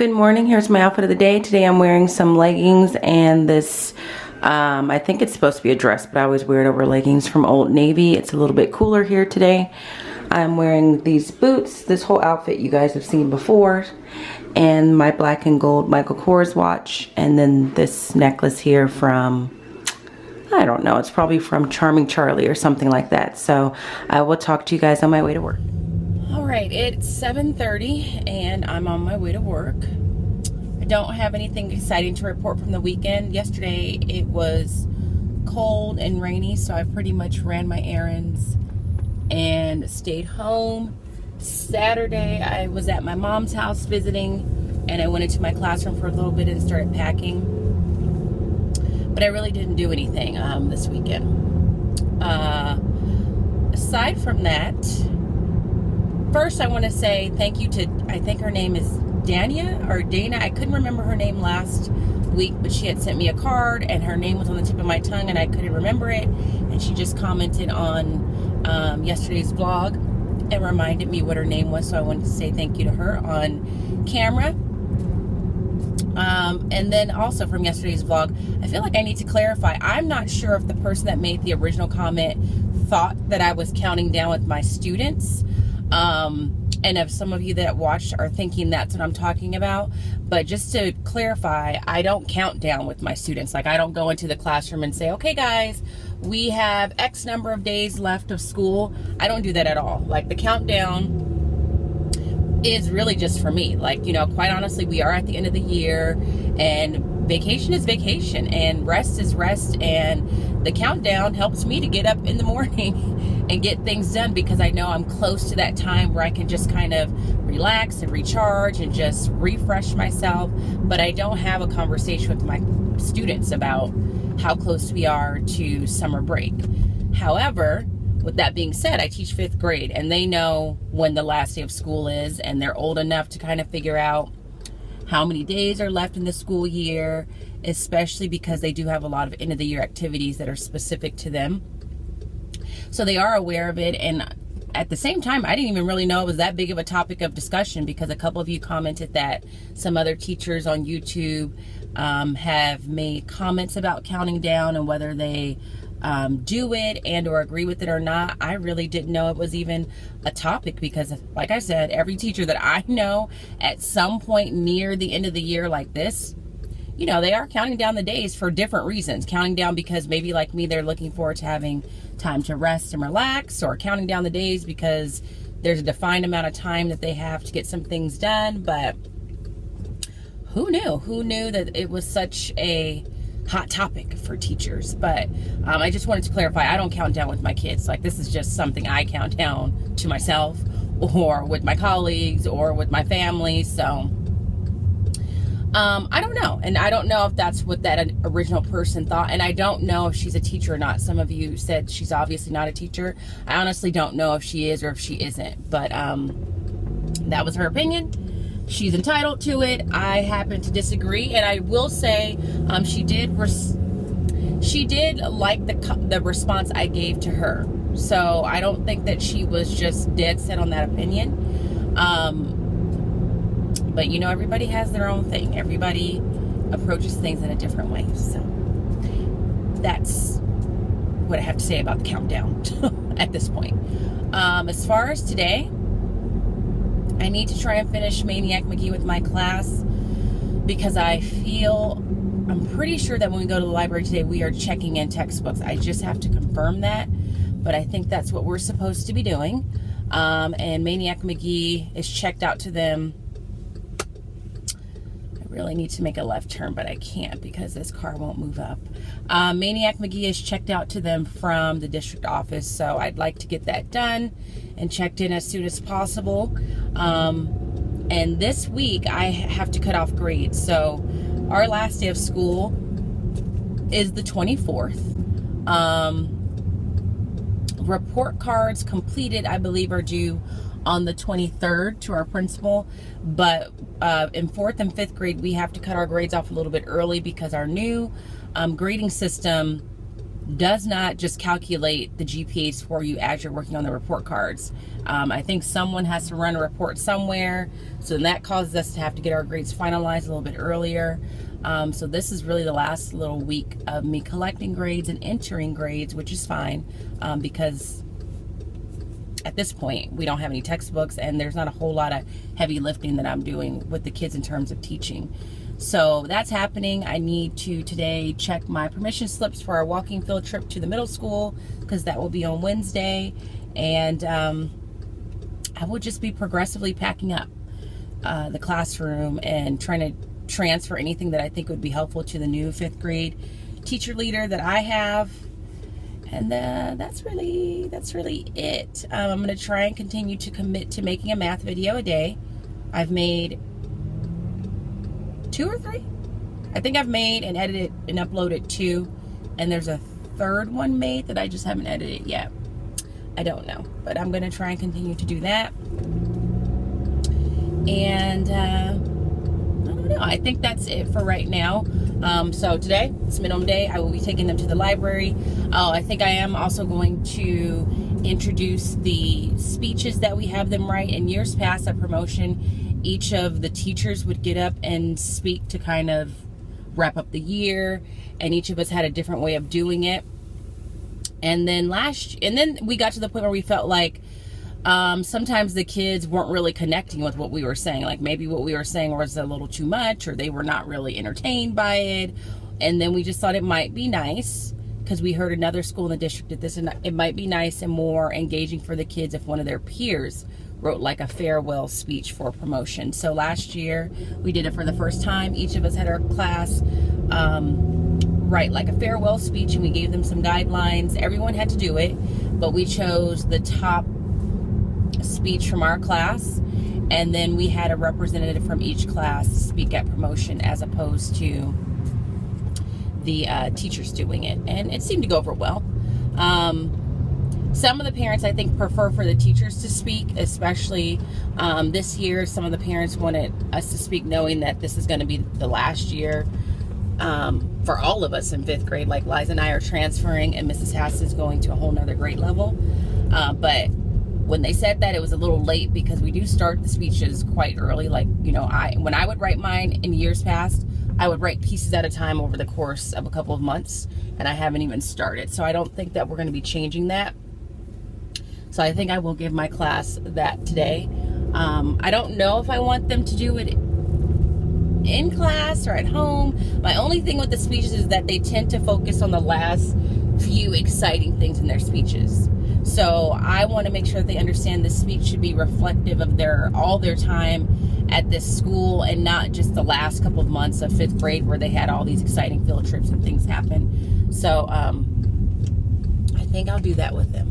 Good morning. Here's my outfit of the day. Today I'm wearing some leggings and this, I think it's supposed to be a dress, but I always wear it over leggings from Old Navy. It's a little bit cooler here today. I'm wearing these boots. This whole outfit you guys have seen before. And my black and gold Michael Kors watch. And then this necklace here from, I don't know, it's probably from Charming Charlie or something like that. So I will talk to you guys on my way to work. Alright, it's 7:30 and I'm on my way to work. I don't have anything exciting to report from the weekend. Yesterday it was cold and rainy, so I pretty much ran my errands and stayed home. Saturday I was at my mom's house visiting, and I went into my classroom for a little bit and started packing. But I really didn't do anything this weekend. Aside from that, first, I want to say thank you to, I think her name is Dania or Dana. I couldn't remember her name last week, but she had sent me a card and her name was on the tip of my tongue and I couldn't remember it. And she just commented on yesterday's vlog and reminded me what her name was. So I wanted to say thank you to her on camera. And then also from yesterday's vlog, I feel like I need to clarify. I'm not sure if the person that made the original comment thought that I was counting down with my students. And if some of you that watched are thinking that's what I'm talking about, but just to clarify, I don't count down with my students. Like, I don't go into the classroom and say, okay guys, we have X number of days left of school. I don't do that at all. Like, the countdown is really just for me. Like, you know, quite honestly, we are at the end of the year and vacation is vacation and rest is rest, and the countdown helps me to get up in the morning and get things done, because I know I'm close to that time where I can just kind of relax and recharge and just refresh myself. But I don't have a conversation with my students about how close we are to summer break. However, with that being said, I teach 5th grade and they know when the last day of school is, and they're old enough to kind of figure out how many days are left in the school year, especially because they do have a lot of end of the year activities that are specific to them. So they are aware of it, and at the same time, I didn't even really know it was that big of a topic of discussion, because a couple of you commented that some other teachers on YouTube have made comments about counting down and whether they do it and or agree with it or not. I really didn't know it was even a topic, because like I said, every teacher that I know at some point near the end of the year like this, you know, they are counting down the days for different reasons. Counting down because maybe like me, they're looking forward to having time to rest and relax, or counting down the days because there's a defined amount of time that they have to get some things done. But who knew that it was such a hot topic for teachers? But I just wanted to clarify, I don't count down with my kids. Like, this is just something I count down to myself or with my colleagues or with my family. So I don't know. And I don't know if that's what that original person thought. And I don't know if she's a teacher or not. Some of you said she's obviously not a teacher. I honestly don't know if she is or if she isn't. But that was her opinion. She's entitled to it. I happen to disagree. And I will say she did like the response I gave to her. So I don't think that she was just dead set on that opinion. But you know, everybody has their own thing. Everybody approaches things in a different way. So that's what I have to say about the countdown at this point. As far as today, I need to try and finish Maniac McGee with my class, because I'm pretty sure that when we go to the library today, we are checking in textbooks. I just have to confirm that, but I think that's what we're supposed to be doing. And Maniac McGee is checked out to them. Really need to make a left turn, but I can't because this car won't move up. Maniac McGee is checked out to them from the district office, so I'd like to get that done and checked in as soon as possible. And this week I have to cut off grades, so our last day of school is the 24th. Report cards completed, I believe, are due on the 23rd to our principal, but in 4th and 5th grade we have to cut our grades off a little bit early because our new grading system does not just calculate the GPAs for you as you're working on the report cards. I think someone has to run a report somewhere, so then that causes us to have to get our grades finalized a little bit earlier. So this is really the last little week of me collecting grades and entering grades, which is fine, because at this point we don't have any textbooks and there's not a whole lot of heavy lifting that I'm doing with the kids in terms of teaching. So that's happening. I need to today check my permission slips for our walking field trip to the middle school, because that will be on Wednesday. And I will just be progressively packing up the classroom and trying to transfer anything that I think would be helpful to the new 5th grade teacher leader that I have. And that's really it. I'm going to try and continue to commit to making a math video a day. I've made 2 or 3. I think I've made and edited and uploaded 2, and there's a 3rd one made that I just haven't edited yet. I don't know, but I'm gonna try and continue to do that. And I don't know, I think that's it for right now. So today, it's minimum day. I will be taking them to the library. Oh, I think I am also going to introduce the speeches that we have them write. In years past at promotion, each of the teachers would get up and speak to kind of wrap up the year, and each of us had a different way of doing it. And then we got to the point where we felt like sometimes the kids weren't really connecting with what we were saying. Like maybe what we were saying was a little too much, or they were not really entertained by it. And then we just thought it might be nice, because we heard another school in the district did this, and it might be nice and more engaging for the kids if one of their peers wrote like a farewell speech for promotion. So last year we did it for the first time. Each of us had our class write like a farewell speech, and we gave them some guidelines. Everyone had to do it, but we chose the top speech from our class, and then we had a representative from each class speak at promotion, as opposed to the teachers doing it, and it seemed to go over well. Some of the parents, I think, prefer for the teachers to speak, especially this year. Some of the parents wanted us to speak knowing that this is going to be the last year for all of us in 5th grade. Like Liza and I are transferring, and Mrs. Hass is going to a whole nother grade level. But when they said that, it was a little late, because we do start the speeches quite early. Like, you know, when I would write mine in years past, I would write pieces at a time over the course of a couple of months, and I haven't even started. So I don't think that we're going to be changing that. So I think I will give my class that today. I don't know if I want them to do it in class or at home. My only thing with the speeches is that they tend to focus on the last few exciting things in their speeches. So I want to make sure that they understand this speech should be reflective of all their time at this school, and not just the last couple of months of 5th grade where they had all these exciting field trips and things happen. So I think I'll do that with them,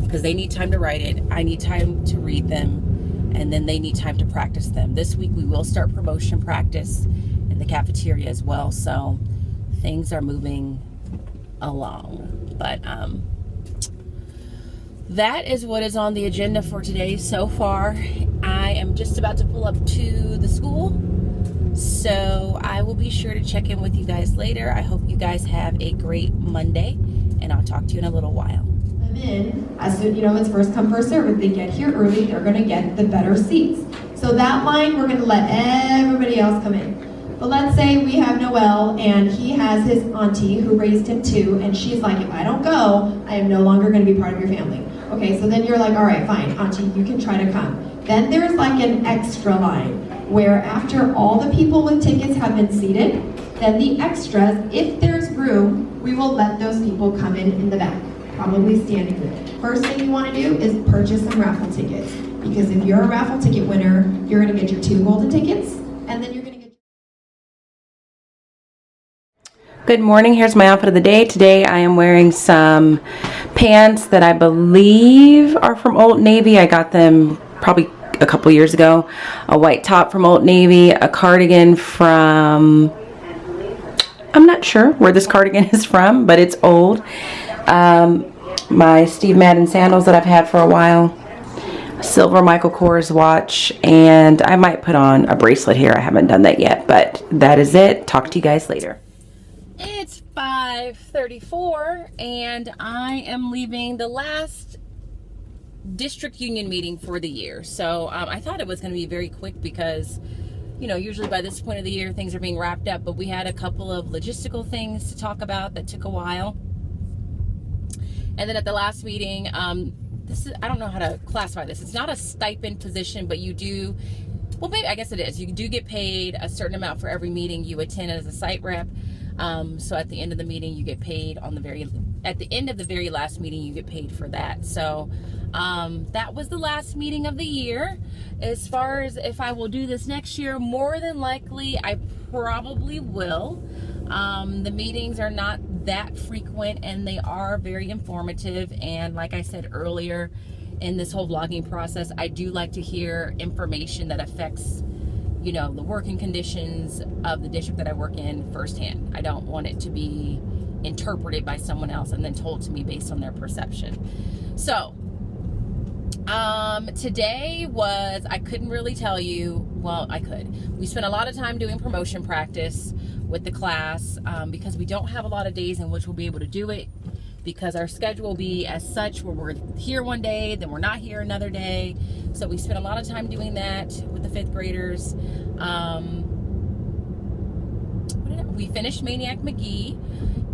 because they need time to write it. I need time to read them, and then they need time to practice them. This week we will start promotion practice in the cafeteria as well. So things are moving along. But that is what is on the agenda for today so far. I am just about to pull up to the school, so I will be sure to check in with you guys later. I hope you guys have a great Monday, and I'll talk to you in a little while. In, as soon, it's first come, first serve. If they get here early, they're going to get the better seats. So that line, we're going to let everybody else come in. But let's say we have Noel, and he has his auntie who raised him too, and she's like, if I don't go, I am no longer going to be part of your family. Okay, so then you're like, all right, fine, auntie, you can try to come. Then there's like an extra line, where after all the people with tickets have been seated, then the extras, if there's room, we will let those people come in the back, probably standing room. First thing you want to do is purchase some raffle tickets, because if you're a raffle ticket winner, you're going to get your 2 golden tickets, and then you're going to get... Good morning. Here's my outfit of the day. Today I am wearing some pants that I believe are from Old Navy. I got them probably a couple years ago. A white top from Old Navy, a cardigan from... I'm not sure where this cardigan is from, but it's old. My Steve Madden sandals that I've had for a while. A silver Michael Kors watch, and I might put on a bracelet here. I haven't done that yet, but that is it. Talk to you guys later. It's 5:34 and I am leaving the last district union meeting for the year. So I thought it was going to be very quick because, you know, usually by this point of the year things are being wrapped up, but we had a couple of logistical things to talk about that took a while. And then at the last meeting, this is, I don't know how to classify this. It's not a stipend position, but you do, well, maybe, I guess it is. You do get paid a certain amount for every meeting you attend as a site rep. So at the end of the meeting, you get paid at the end of the very last meeting, you get paid for that. So that was the last meeting of the year. As far as if I will do this next year, more than likely, I probably will. The meetings are not that frequent and they are very informative. And like I said earlier in this whole vlogging process, I do like to hear information that affects, you know, the working conditions of the district that I work in firsthand. I don't want it to be interpreted by someone else and then told to me based on their perception. So today was, I couldn't really tell you, well, I could. We spent a lot of time doing promotion practice with the class because we don't have a lot of days in which we'll be able to do it, because our schedule will be as such where we're here one day, then we're not here another day. So we spent a lot of time doing that with the 5th graders. We finished Maniac McGee,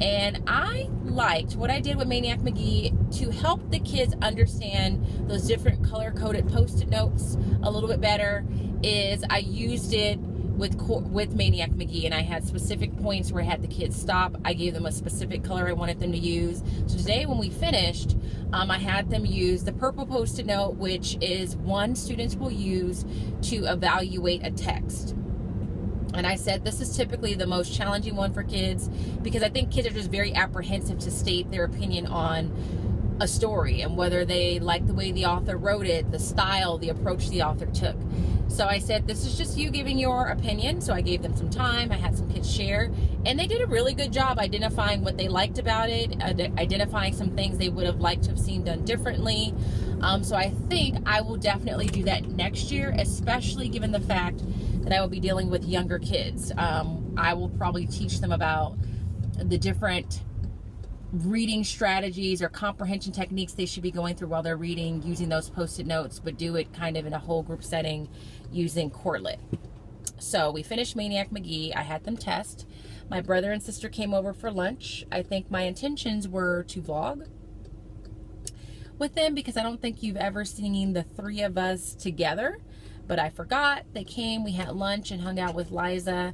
and I liked what I did with Maniac McGee to help the kids understand those different color-coded Post-it notes a little bit better. Is I used it with Maniac McGee, and I had specific points where I had the kids stop. I gave them a specific color I wanted them to use. So today when we finished, I had them use the purple Post-it note, which is one students will use to evaluate a text. And I said this is typically the most challenging one for kids because I think kids are just very apprehensive to state their opinion on a story and whether they like the way the author wrote it, the style, the approach the author took. So I said, this is just you giving your opinion. So I gave them some time. I had some kids share, and they did a really good job identifying what they liked about it, identifying some things they would have liked to have seen done differently. So I think I will definitely do that next year, especially given the fact that I will be dealing with younger kids. I will probably teach them about the different reading strategies or comprehension techniques they should be going through while they're reading using those Post-it notes, but do it kind of in a whole group setting using Quizlet. So we finished Maniac McGee. I had them test. My brother and sister came over for lunch. I think my intentions were to vlog with them because I don't think you've ever seen the 3 of us together, but I forgot. They came, we had lunch and hung out with Liza.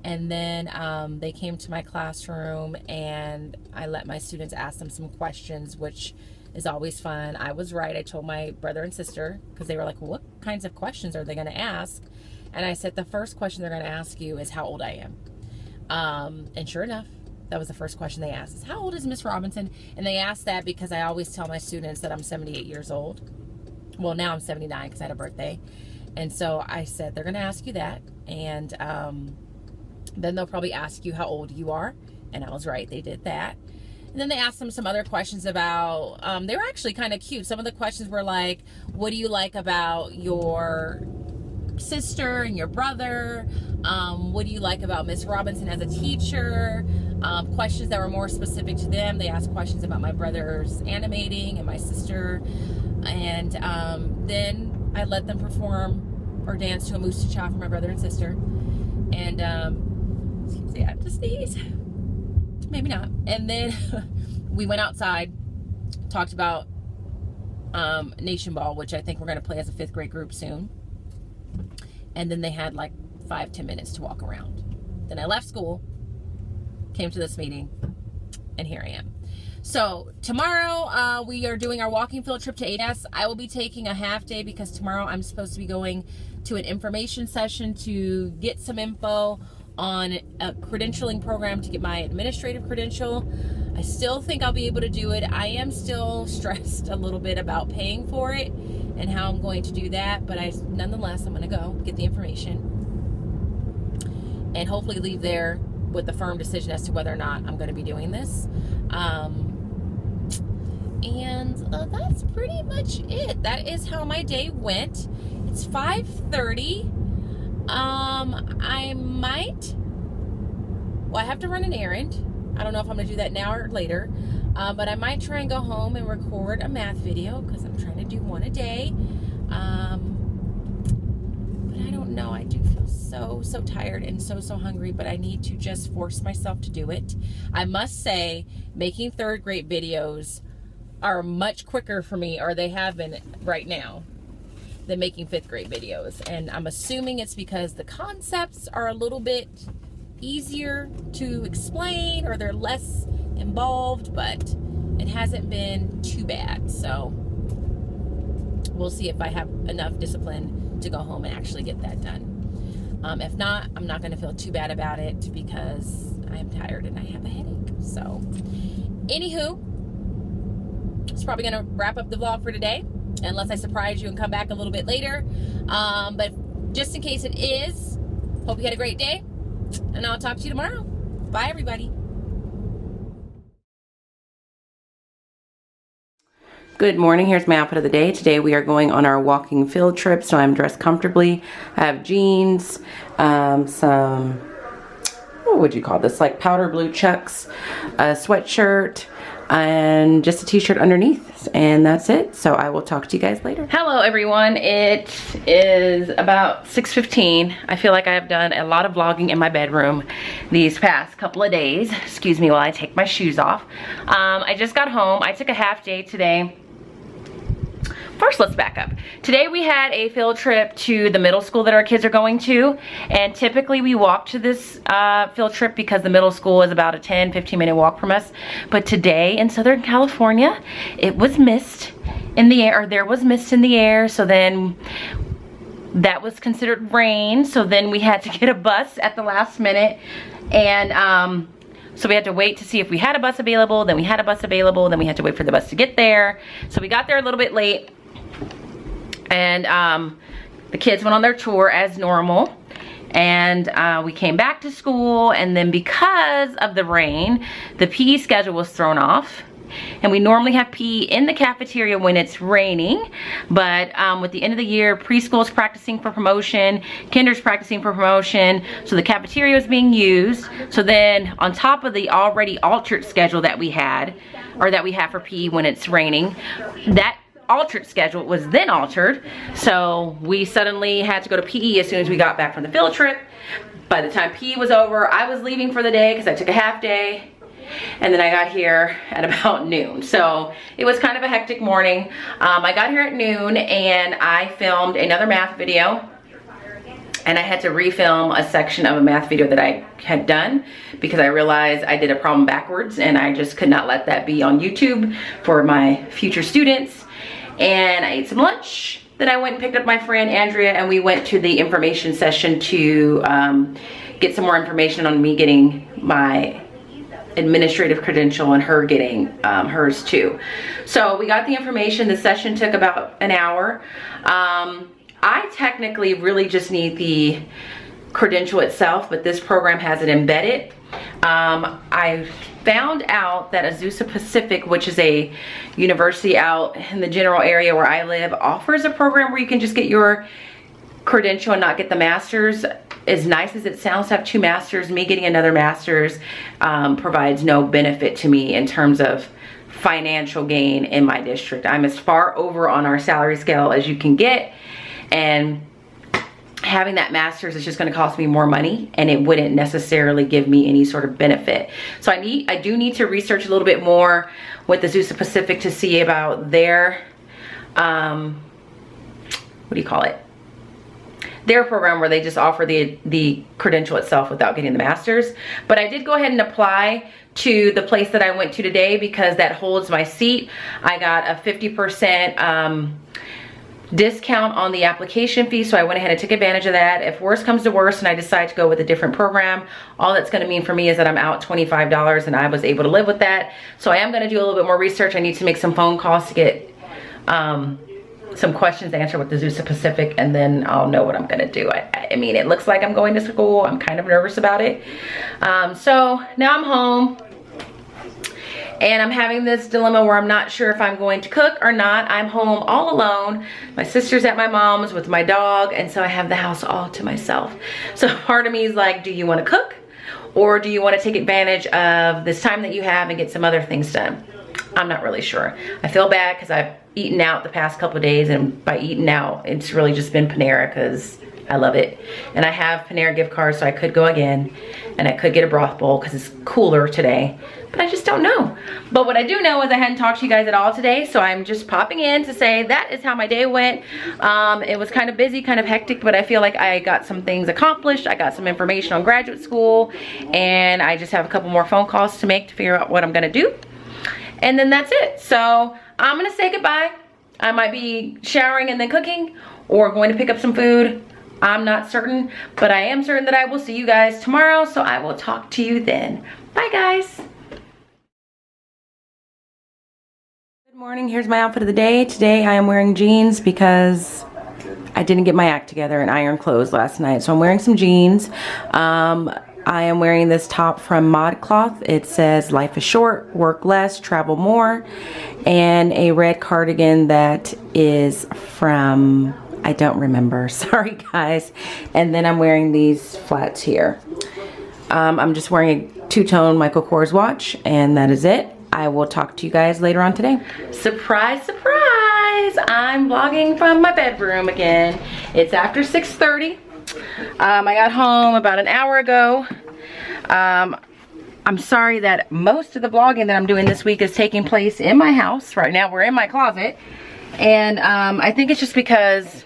And then they came to my classroom and I let my students ask them some questions, which is always fun. I was right. I told my brother and sister, because they were like, what kinds of questions are they going to ask? And I said, the first question they're going to ask you is how old I am. And sure enough, that was the first question they asked, is how old is Miss Robinson? And they asked that because I always tell my students that I'm 78 years old. Well, now I'm 79 because I had a birthday. And so I said, they're going to ask you that. And then they'll probably ask you how old you are. And I was right, they did that. And then they asked them some other questions about, they were actually kind of cute. Some of the questions were like, what do you like about your sister and your brother? What do you like about Miss Robinson as a teacher? Questions that were more specific to them. They asked questions about my brother's animating and my sister. And then I let them perform or dance to a Moose to Cha for my brother and sister. And excuse me, I have to sneeze. Maybe not. And then we went outside, talked about Nation Ball, which I think we're going to play as a 5th grade group soon. And then they had like 5-10 minutes to walk around. Then I left school, came to this meeting, and here I am. So tomorrow we are doing our walking field trip to ADS. I will be taking a half day because tomorrow I'm supposed to be going to an information session to get some info on a credentialing program to get my administrative credential. I still think I'll be able to do it. I am still stressed a little bit about paying for it and how I'm going to do that, but nonetheless, I'm going to go get the information and hopefully leave there with a firm decision as to whether or not I'm going to be doing this. And that's pretty much it. That is how my day went. It's 5:30. I have to run an errand. I don't know if I'm gonna do that now or later, but I might try and go home and record a math video because I'm trying to do one a day. But I don't know, I do feel so tired and so hungry, but I need to just force myself to do it. I must say, making third grade videos are much quicker for me, or they have been right now, than making fifth grade videos. And I'm assuming it's because the concepts are a little bit easier to explain, or they're less involved, but it hasn't been too bad. So we'll see if I have enough discipline to go home and actually get that done. If not, I'm not going to feel too bad about it because I am tired and I have a headache. So anywho, it's probably going to wrap up the vlog for today, unless I surprise you and come back a little bit later. But just in case it is, hope you had a great day, and I'll talk to you tomorrow. Bye, everybody. Good morning. Here's my outfit of the day. Today we are going on our walking field trip, so I'm dressed comfortably. I have jeans, some, what would you call this, like powder blue chucks, a sweatshirt, and just a t-shirt underneath, and that's it. So I will talk to you guys later. Hello everyone, it is about 6:15. I feel like I have done a lot of vlogging in my bedroom these past couple of days. Excuse me while I take my shoes off. I just got home. I took a half day today. First, let's back up. Today we had a field trip to the middle school that our kids are going to, and typically we walk to this field trip because the middle school is about a 10-15 minute walk from us. But today in Southern California, it was mist in the air, or there was mist in the air, so then that was considered rain, so then we had to get a bus at the last minute, and so we had to wait to see if we had a bus available, then we had a bus available, then we had to wait for the bus to get there. So we got there a little bit late, and the kids went on their tour as normal, and we came back to school, and then because of the rain, the PE schedule was thrown off. And we normally have PE in the cafeteria when it's raining, but with the end of the year, preschool's practicing for promotion, kinder's practicing for promotion, so the cafeteria was being used. So then on top of the already altered schedule that we had, or that we have for PE when it's raining, that altered schedule was then altered. So we suddenly had to go to PE as soon as we got back from the field trip. By the time PE was over, I was leaving for the day because I took a half day. And then I got here at about noon. So it was kind of a hectic morning. I got here at noon and I filmed another math video. And I had to refilm a section of a math video that I had done because I realized I did a problem backwards, and I just could not let that be on YouTube for my future students. And I ate some lunch. Then I went and picked up my friend Andrea, and we went to the information session to get some more information on me getting my administrative credential and her getting hers too. So we got the information. The session took about an hour. I technically really just need the credential itself, but this program has it embedded. I found out that Azusa Pacific, which is a university out in the general area where I live, offers a program where you can just get your credential and not get the master's. As nice as it sounds to have 2 masters, me getting another master's provides no benefit to me in terms of financial gain in my district. I'm as far over on our salary scale as you can get, and having that master's is just going to cost me more money, and it wouldn't necessarily give me any sort of benefit. So I do need to research a little bit more with the Azusa Pacific to see about their what do you call it? Their program where they just offer the credential itself without getting the master's. But I did go ahead and apply to the place that I went to today because that holds my seat. I got a 50% discount on the application fee, so I went ahead and took advantage of that. If worse comes to worse and I decide to go with a different program, all that's going to mean for me is that I'm out $25, and I was able to live with that. So I am going to do a little bit more research. I need to make some phone calls to get some questions answered with the Azusa Pacific, and then I'll know what I'm gonna do. I mean, it looks like I'm going to school. I'm kind of nervous about it. So now I'm home, and I'm having this dilemma where I'm not sure if I'm going to cook or not. I'm home all alone. My sister's at my mom's with my dog, and so I have the house all to myself. So part of me is like, do you want to cook or do you want to take advantage of this time that you have and get some other things done? I'm not really sure. I feel bad because I've eaten out the past couple of days, and by eating out, it's really just been Panera because I love it. And I have Panera gift cards, so I could go again, and I could get a broth bowl because it's cooler today, but I just don't know. But what I do know is I hadn't talked to you guys at all today, so I'm just popping in to say that is how my day went. It was kind of busy, kind of hectic, but I feel like I got some things accomplished. I got some information on graduate school, and I just have a couple more phone calls to make to figure out what I'm gonna do. And then that's it. So I'm gonna say goodbye. I might be showering and then cooking, or going to pick up some food. I'm not certain, but I am certain that I will see you guys tomorrow, so I will talk to you then. Bye, guys. Good morning. Here's my outfit of the day. Today I am wearing jeans because I didn't get my act together and iron clothes last night, so I'm wearing some jeans. I am wearing this top from ModCloth. It says life is short, work less, travel more, and a red cardigan that is from, I don't remember, sorry guys. And then I'm wearing these flats here. I'm just wearing a two-tone Michael Kors watch, and that is it. I will talk to you guys later on today. Surprise, surprise! I'm vlogging from my bedroom again. It's after 6:30. I got home about an hour ago. I'm sorry that most of the vlogging that I'm doing this week is taking place in my house. Right now we're in my closet, and I think it's just because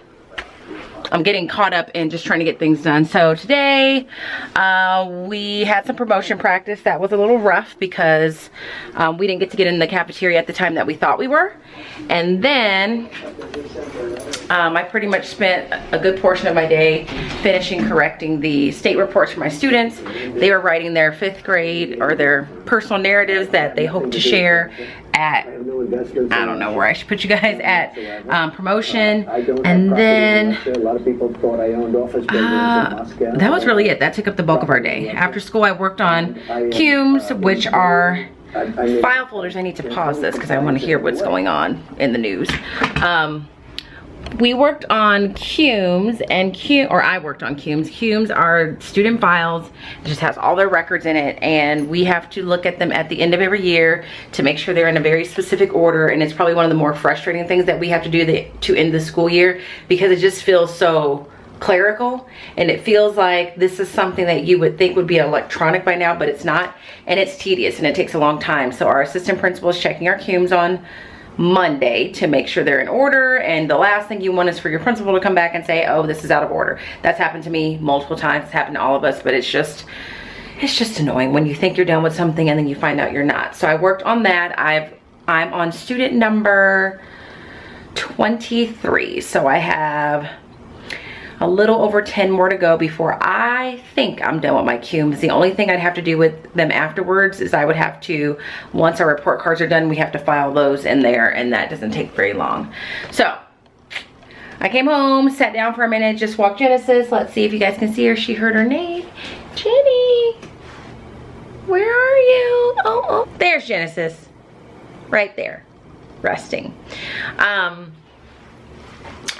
I'm getting caught up in just trying to get things done. So today we had some promotion practice that was a little rough because we didn't get to get in the cafeteria at the time that we thought we were. And then I pretty much spent a good portion of my day finishing correcting the state reports for my students. They were writing their 5th grade or their personal narratives that they hope to share at, I don't know where I should put you guys at, promotion. And then that was really it. That took up the bulk of our day. After school I worked on cumes, which are file folders. I need to pause this because I want to hear what's going on in the news. We worked on cumes, and I worked on cumes. Cumes are student files. It just has all their records in it, and we have to look at them at the end of every year to make sure they're in a very specific order. And it's probably one of the more frustrating things that we have to do to end the school year, because it just feels so clerical, and it feels like this is something that you would think would be electronic by now, but it's not, and it's tedious and it takes a long time. So our assistant principal is checking our cumes on Monday to make sure they're in order, and the last thing you want is for your principal to come back and say, oh, this is out of order. That's happened to me multiple times. It's happened to all of us, but it's just annoying when you think you're done with something and then you find out you're not. So I worked on that. I'm on student number 23, so I have a little over 10 more to go before I think I'm done with my cumes. The only thing I'd have to do with them afterwards is I would have to, once our report cards are done, we have to file those in there, and that doesn't take very long. So I came home, sat down for a minute, just walked Genesis. Let's see if you guys can see her. She heard her name. Jenny, where are you? Oh, there's Genesis. Right there, resting.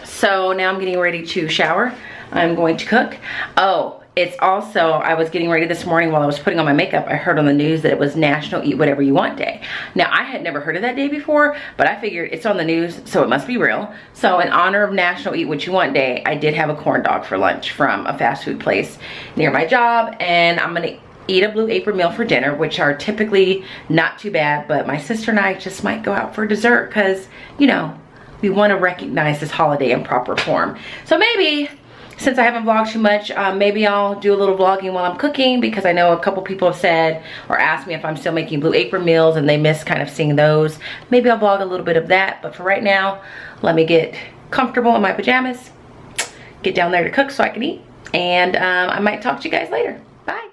So now I'm getting ready to shower. I'm going to cook. Oh, it's also, I was getting ready this morning while I was putting on my makeup. I heard on the news that it was National Eat Whatever You Want Day. Now, I had never heard of that day before, but I figured it's on the news, so it must be real. So in honor of National Eat What You Want Day, I did have a corn dog for lunch from a fast food place near my job, and I'm gonna eat a Blue Apron meal for dinner, which are typically not too bad, but my sister and I just might go out for dessert because, you know, we want to recognize this holiday in proper form. So maybe, since I haven't vlogged too much, maybe I'll do a little vlogging while I'm cooking, because I know a couple people have said or asked me if I'm still making Blue Apron meals and they miss kind of seeing those. Maybe I'll vlog a little bit of that, but for right now, let me get comfortable in my pajamas, get down there to cook so I can eat, and I might talk to you guys later. Bye.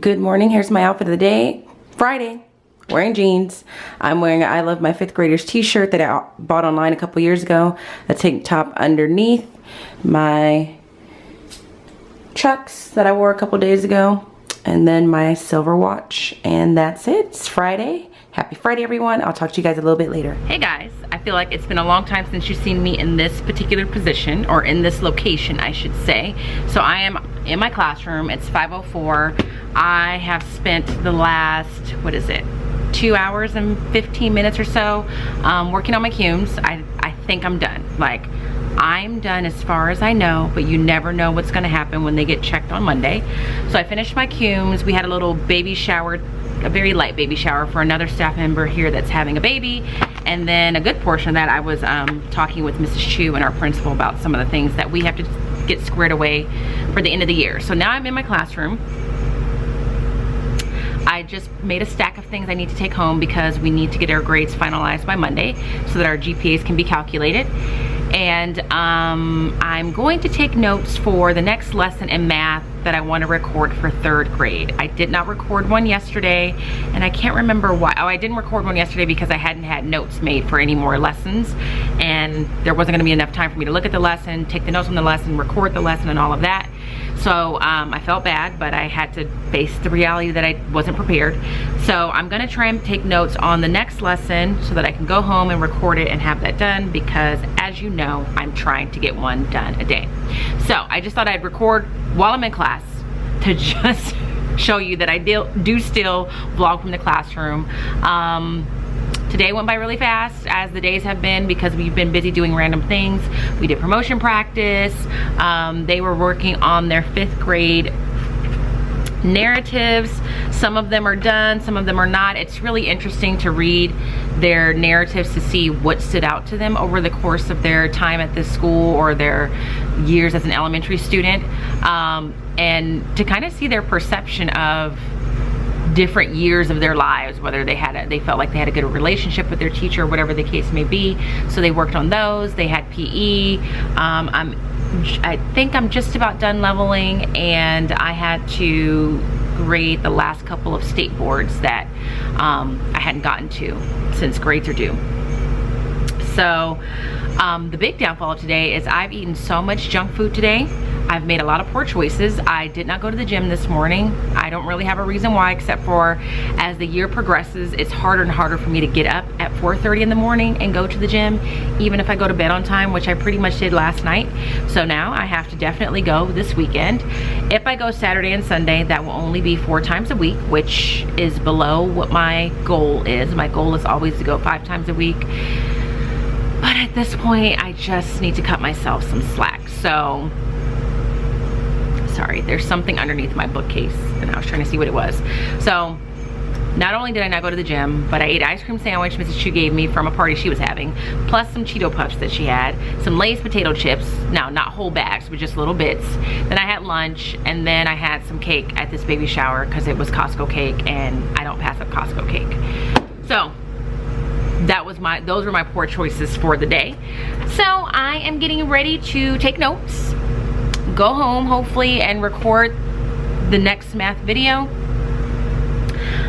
Good morning. Here's my outfit of the day. Friday. Wearing jeans. I'm wearing an I Love My Fifth Graders t-shirt that I bought online a couple years ago. A tank top underneath. My Chucks that I wore a couple days ago. And then my silver watch. And that's it. It's Friday. Happy Friday, everyone. I'll talk to you guys a little bit later. Hey guys, I feel like it's been a long time since you've seen me in this particular position, or in this location, I should say. So I am in my classroom. It's 5:04. I have spent the last, 2 hours and 15 minutes or so working on my cumes. I think I'm done. Like, I'm done as far as I know, but you never know what's gonna happen when they get checked on Monday. So I finished my cumes. We had a little baby shower, a very light baby shower for another staff member here that's having a baby. And then a good portion of that, I was talking with Mrs. Chu and our principal about some of the things that we have to get squared away for the end of the year. So now I'm in my classroom. I just made a stack of things I need to take home because we need to get our grades finalized by Monday so that our GPAs can be calculated. And I'm going to take notes for the next lesson in math that I want to record for 3rd grade. I did not record one yesterday, and I can't remember why. Oh, I didn't record one yesterday because I hadn't had notes made for any more lessons, and there wasn't going to be enough time for me to look at the lesson, take the notes on the lesson, record the lesson, and all of that. So I felt bad, but I had to face the reality that I wasn't prepared. So I'm gonna try and take notes on the next lesson so that I can go home and record it and have that done, because as you know, I'm trying to get one done a day. So I just thought I'd record while I'm in class to just show you that I do still vlog from the classroom. Today went by really fast, as the days have been, because we've been busy doing random things. We did promotion practice. They were working on their 5th grade narratives. Some of them are done, some of them are not. It's really interesting to read their narratives to see what stood out to them over the course of their time at this school or their years as an elementary student, and to kind of see their perception of different years of their lives, whether they felt like they had a good relationship with their teacher, whatever the case may be. So they worked on those. They had PE. I think I'm just about done leveling, and I had to grade the last couple of state boards that I hadn't gotten to since grades are due. So the big downfall of today is I've eaten so much junk food today. I've made a lot of poor choices. I did not go to the gym this morning. I don't really have a reason why, except for as the year progresses, it's harder and harder for me to get up at 4:30 in the morning and go to the gym, even if I go to bed on time, which I pretty much did last night. So now I have to definitely go this weekend. If I go Saturday and Sunday, that will only be 4 times a week, which is below what my goal is. My goal is always to go 5 times a week. But at this point, I just need to cut myself some slack. So, sorry, there's something underneath my bookcase and I was trying to see what it was. So, not only did I not go to the gym, but I ate ice cream sandwich Mrs. Chu gave me from a party she was having, plus some Cheeto Puffs that she had, some Lay's potato chips, now not whole bags, but just little bits. Then I had lunch, and then I had some cake at this baby shower because it was Costco cake, and I don't pass up Costco cake. So, those were my poor choices for the day. So I am getting ready to take notes, go home hopefully, and record the next math video.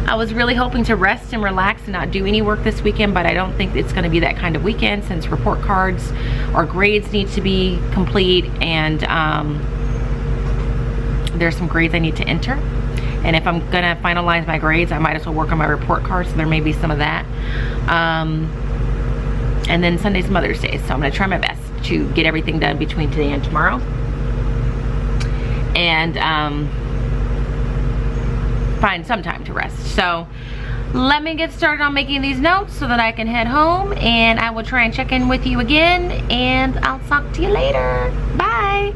I was really hoping to rest and relax and not do any work this weekend, but I don't think it's going to be that kind of weekend, since report cards or grades need to be complete, and there's some grades I need to enter. And if I'm gonna finalize my grades, I might as well work on my report cards, so there may be some of that. And then Sunday's Mother's Day, so I'm gonna try my best to get everything done between today and tomorrow. And find some time to rest. So let me get started on making these notes so that I can head home, and I will try and check in with you again, and I'll talk to you later. Bye.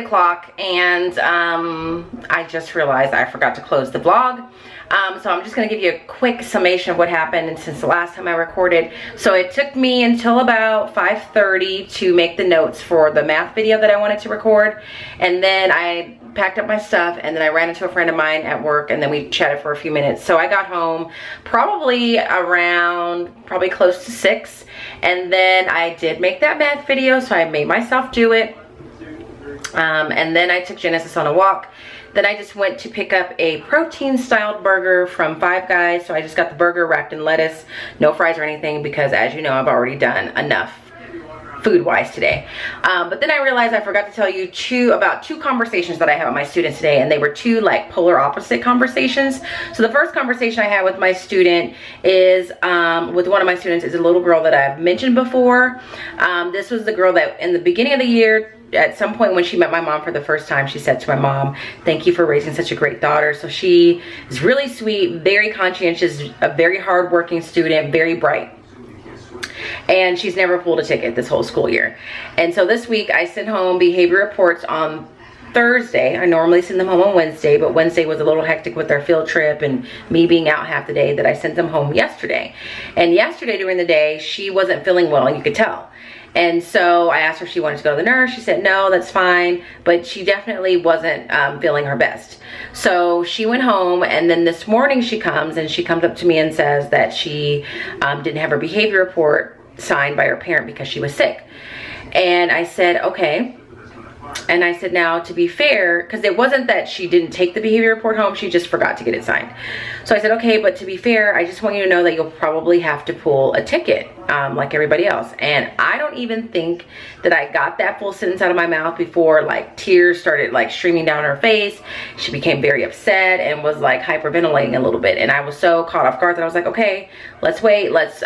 o'clock, and I just realized I forgot to close the vlog. So I'm just gonna give you a quick summation of what happened since the last time I recorded. So it took me until about 5:30 to make the notes for the math video that I wanted to record. And then I packed up my stuff, and then I ran into a friend of mine at work, and then we chatted for a few minutes. So I got home probably close to 6. And then I did make that math video, so I made myself do it. And then I took Genesis on a walk. Then I just went to pick up a protein styled burger from Five Guys. So I just got the burger wrapped in lettuce, no fries or anything, because as you know, I've already done enough food wise today. But then I realized I forgot to tell you about two conversations that I had with my students today, and they were two like polar opposite conversations. So the first conversation I had with my student is with one of my students is a little girl that I've mentioned before. This was the girl that in the beginning of the year, at some point when she met my mom for the first time, she said to my mom, "Thank you for raising such a great daughter." So she is really sweet, very conscientious, a very hardworking student, very bright. And she's never pulled a ticket this whole school year. And so this week I sent home behavior reports on Thursday. I normally send them home on Wednesday, but Wednesday was a little hectic with our field trip and me being out half the day, that I sent them home yesterday. And yesterday during the day, she wasn't feeling well, and you could tell. And so I asked her if she wanted to go to the nurse. She said, no, that's fine. But she definitely wasn't feeling her best. So she went home, and then this morning she comes up to me and says that she didn't have her behavior report signed by her parent because she was sick. And I said, okay. And I said, now to be fair, because it wasn't that she didn't take the behavior report home, she just forgot to get it signed. So I said, okay, but to be fair, I just want you to know that you'll probably have to pull a ticket like everybody else. And I don't even think that I got that full sentence out of my mouth before like tears started like streaming down her face. She became very upset and was like hyperventilating a little bit. And I was so caught off guard that I was like, okay, let's wait. Let's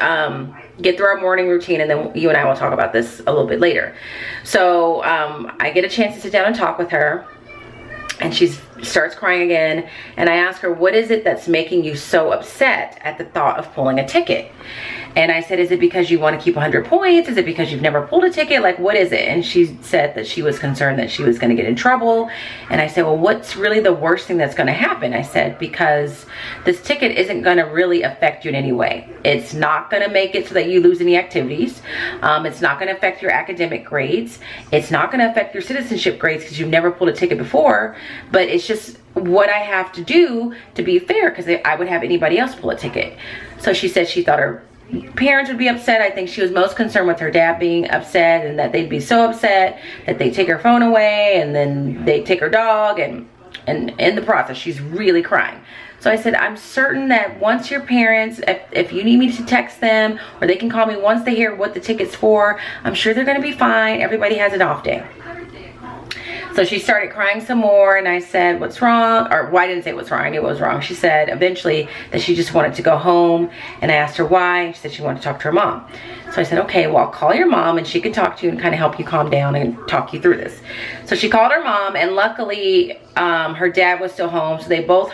get through our morning routine, and then you and I will talk about this a little bit later. So I get a chance to sit down and talk with her, and she starts crying again. And I ask her, what is it that's making you so upset at the thought of pulling a ticket? And I said, is it because you want to keep 100 points? Is it because you've never pulled a ticket? Like, what is it? And she said that she was concerned that she was going to get in trouble. And I said, well, what's really the worst thing that's going to happen? I said, because this ticket isn't going to really affect you in any way. It's not going to make it so that you lose any activities. It's not going to affect your academic grades. It's not going to affect your citizenship grades because you've never pulled a ticket before. But it's just what I have to do to be fair, because I would have anybody else pull a ticket. So she said she thought her parents would be upset. I think she was most concerned with her dad being upset, and that they'd be so upset that they take her phone away, and then they take her dog, and in the process she's really crying. So I said, I'm certain that once your parents, if you need me to text them, or they can call me once they hear what the ticket's for, I'm sure they're going to be fine. Everybody has an off day. So she started crying some more, and I said, what's wrong? Or, well, I didn't say what's wrong. I knew what was wrong. She said eventually that she just wanted to go home, and I asked her why, and she said she wanted to talk to her mom. So I said, okay, well, I'll call your mom, and she can talk to you and kind of help you calm down and talk you through this. So she called her mom, and luckily her dad was still home, so they both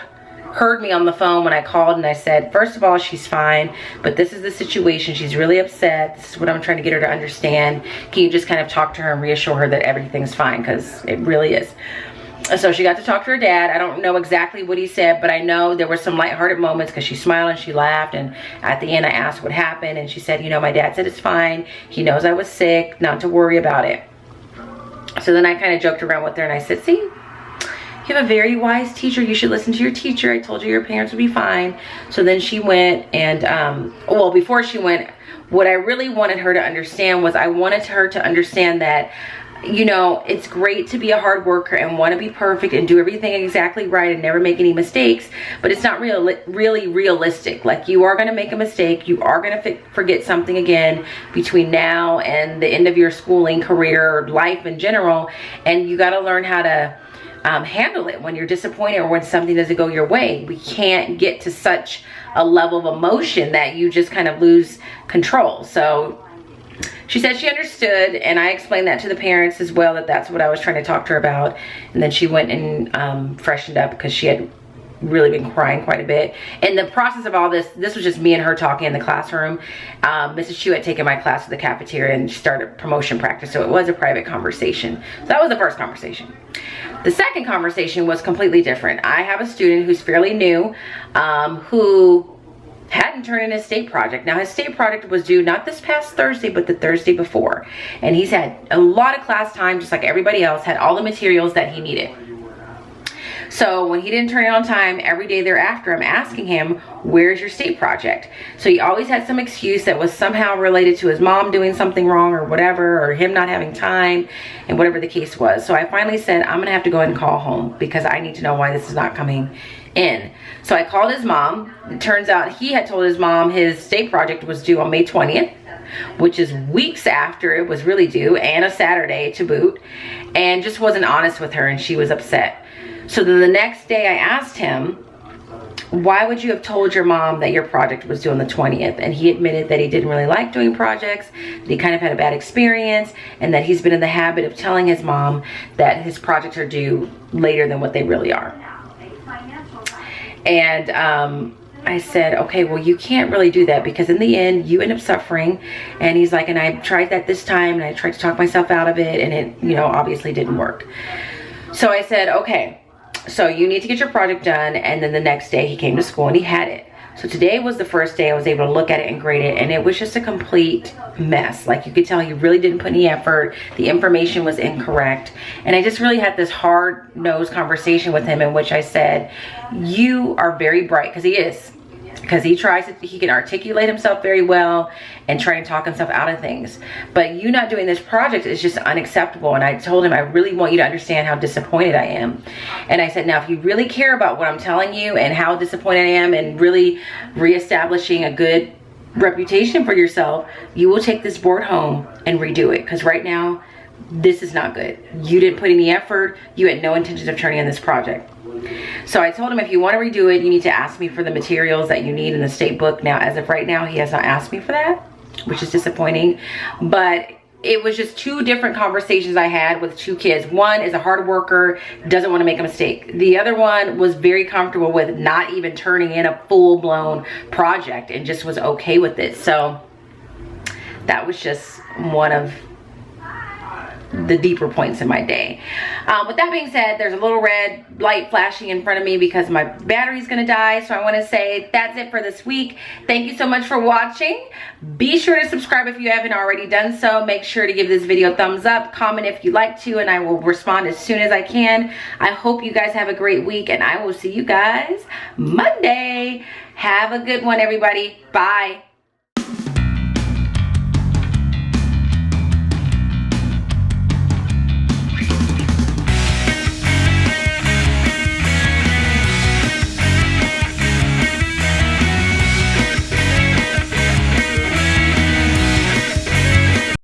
heard me on the phone when I called, and I said, first of all, she's fine, but this is the situation. She's really upset. This is what I'm trying to get her to understand. Can you just kind of talk to her and reassure her that everything's fine, because it really is. So she got to talk to her dad. I don't know exactly what he said, but I know there were some lighthearted moments because she smiled and she laughed, and at the end I asked what happened, and she said, you know, my dad said it's fine. He knows I was sick, not to worry about it. So then I kind of joked around with her, and I said, see, you have a very wise teacher. You should listen to your teacher. I told you your parents would be fine. So then she went, and well, before she went, what I really wanted her to understand was I wanted her to understand that, you know, it's great to be a hard worker and want to be perfect and do everything exactly right and never make any mistakes, but it's not really realistic. Like, you are going to make a mistake. You are going to forget something again between now and the end of your schooling career or life in general, and you got to learn how to handle it when you're disappointed or when something doesn't go your way. We can't get to such a level of emotion that you just kind of lose control. So she said she understood, and I explained that to the parents as well, that that's what I was trying to talk to her about. And then she went and freshened up because she had really been crying quite a bit. In the process of all this was just me and her talking in the classroom. Mrs. Chu had taken my class to the cafeteria and started promotion practice, so it was a private conversation. So that was the first conversation. The second conversation was completely different. I have a student who's fairly new, who hadn't turned in his state project. Now his state project was due not this past Thursday, but the Thursday before. And he's had a lot of class time, just like everybody else, had all the materials that he needed. So when he didn't turn it on time, every day thereafter, I'm asking him, where's your state project? So he always had some excuse that was somehow related to his mom doing something wrong or whatever, or him not having time, and whatever the case was. So I finally said, I'm gonna have to go ahead and call home because I need to know why this is not coming in. So I called his mom. It turns out he had told his mom his state project was due on May 20th, which is weeks after it was really due, and a Saturday to boot, and just wasn't honest with her, and she was upset. So then the next day I asked him, why would you have told your mom that your project was due on the 20th? And he admitted that he didn't really like doing projects, that he kind of had a bad experience, and that he's been in the habit of telling his mom that his projects are due later than what they really are. And I said, okay, well, you can't really do that because in the end, you end up suffering. And he's like, and I tried that this time, and I tried to talk myself out of it, and it, you know, obviously didn't work. So I said, okay, so you need to get your project done. And then the next day he came to school and he had it. So today was the first day I was able to look at it and grade it, and it was just a complete mess. Like, you could tell he really didn't put any effort. The information was incorrect. And I just really had this hard-nosed conversation with him in which I said, you are very bright, because he is. Because he can articulate himself very well and try to talk himself out of things. But you not doing this project is just unacceptable. And I told him, I really want you to understand how disappointed I am. And I said, now, if you really care about what I'm telling you and how disappointed I am and really reestablishing a good reputation for yourself, you will take this board home and redo it. Because right now, this is not good. You didn't put any effort. You had no intentions of turning in this project. So I told him, if you want to redo it, you need to ask me for the materials that you need in the state book. Now, as of right now, he has not asked me for that, which is disappointing. But it was just two different conversations I had with two kids. One is a hard worker, doesn't want to make a mistake. The other one was very comfortable with not even turning in a full-blown project and just was okay with it. So that was just one of the deeper points in my day. With that being said, there's a little red light flashing in front of me because my battery's gonna die. So I want to say that's it for this week. Thank you so much for watching. Be sure to subscribe if you haven't already done so. Make sure to give this video a thumbs up, comment if you'd like to, and I will respond as soon as I can. I hope you guys have a great week, and I will see you guys Monday. Have a good one, everybody. Bye.